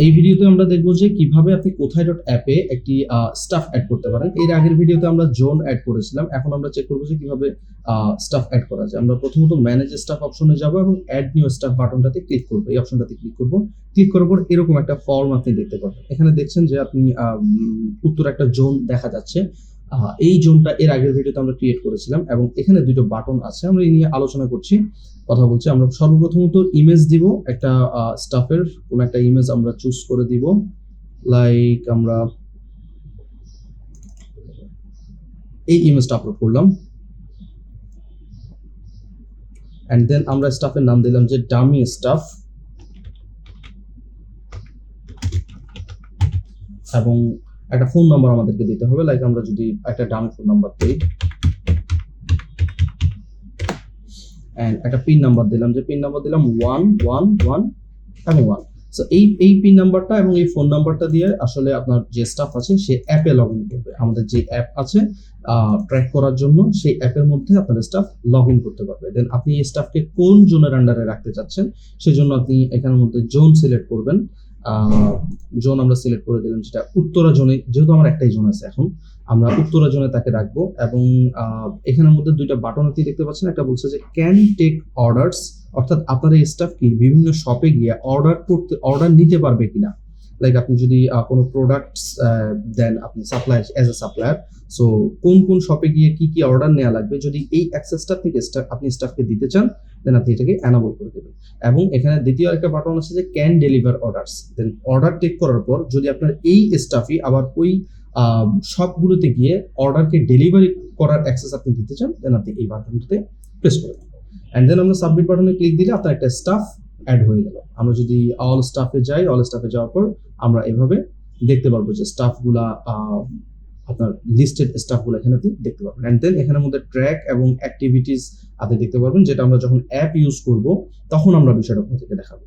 এই ভিডিওতে আমরা দেখব যে কিভাবে আপনি কোথায় ডট অ্যাপে একটি স্টাফ অ্যাড করতে পারেন। এর আগের ভিডিওতে আমরা জোন অ্যাড করেছিলাম, এখন আমরা চেক করবো যে কিভাবে স্টাফ অ্যাড করা যায়। আমরা প্রথমত ম্যানেজ স্টাফ অপশনে যাব এবং অ্যাড নিউ স্টাফ বাটনটাতে ক্লিক করবো। এই অপশনটাতে ক্লিক করবো, ক্লিক করার পর এরকম একটা ফর্ম আপনি দেখতে পাবেন। এখানে দেখছেন যে আপনি উত্তর একটা জোন দেখা যাচ্ছে। এই জোনটা এর আগের ভিডিওতে আমরা ক্রিয়েট করেছিলাম এবং এখানে দুটো বাটন আছে, আমরা এই নিয়ে আলোচনা করছি, কথা বলছি। আমরা সর্বপ্রথমত ইমেজ দিব, একটা স্টাফের কোন একটা ইমেজ আমরা চুজ করে দিব। লাইক আমরা এই ইমেজটা আপলোড করলাম এন্ড দেন আমরা স্টাফের নাম দিলাম যে ডামি স্টাফ, এবং একটা ফোন নাম্বার আমাদেরকে দিতে হবে। লাইক আমরা যদি একটা ডামি ফোন নাম্বার দিই এন্ড একটা পিন নাম্বার দিলাম, যে পিন নাম্বার দিলাম 111 এবং 1। সো এই পিন নাম্বারটা এবং এই ফোন নাম্বারটা দিয়ে আসলে আপনার যে স্টাফ আছে সে অ্যাপে লগ ইন করবে। আমাদের যে অ্যাপ আছে ট্র্যাক করার জন্য, সেই অ্যাপের মধ্যে আপনার স্টাফ লগ ইন করতে পারবে। দেন আপনি এই স্টাফকে কোন জোনের আন্ডারে রাখতে চাচ্ছেন সেজন্য আপনি এখানের মধ্যে জোন সিলেক্ট করবেন। জোন আমরা সিলেক্ট করে দিলাম যেটা উত্তরা জোনে, যেহেতু আমার একটাই জোন আছে এখন, আমরা উত্তরা জোনে তাকে রাখবো। এবং এখানের মধ্যে দুইটা বাটন আপনি দেখতে পাচ্ছেন, একটা বলছে যে ক্যান টেক অর্ডারস, অর্থাৎ আপনার এই স্টাফ কি বিভিন্ন শপে গিয়ে অর্ডার নিতে পারবে কিনা। লাইক আপনি যদি কোনো প্রোডাক্টস দেন, আপনি supplier as a supplier, so কোন কোন শপে গিয়ে কি কি অর্ডার নেওয়া লাগবে, যদি এই অ্যাক্সেসটা থেকে আপনি স্টাফকে দিতে চান, দেন আপনি এটাকে অ্যানাবল করে দেবেন। এবং এখানে দ্বিতীয় একটা বাটন আছে যে can deliver orders. Then order take করার পর যদি আপনার এই স্টাফই আবার ওই সবগুলোতে গিয়ে অর্ডারকে ডেলিভারি করার অ্যাক্সেস আপনি দিতে চান, দেন আপনি এই বাটনটাতে প্রেস করে দেবেন। অ্যান্ড দেন আমরা সাবমিট বাটনে ক্লিক দিলে আপনার একটা স্টাফ অ্যাড হয়ে গেল। আমরা যদি অল স্টাফে যাই, অল স্টাফে যাওয়ার পর আমরা এভাবে দেখতে পারবো যে স্টাফগুলা আপনার লিস্টেড স্টাফগুলো এখানে আপনি দেখতে পারবেন। অ্যান্ড দেন এখানের মধ্যে ট্র্যাক এবং অ্যাক্টিভিটিস আপনি দেখতে পারবেন, যেটা আমরা যখন অ্যাপ ইউজ করব তখন আমরা বিষয়টা আপনাদেরকে দেখাবো।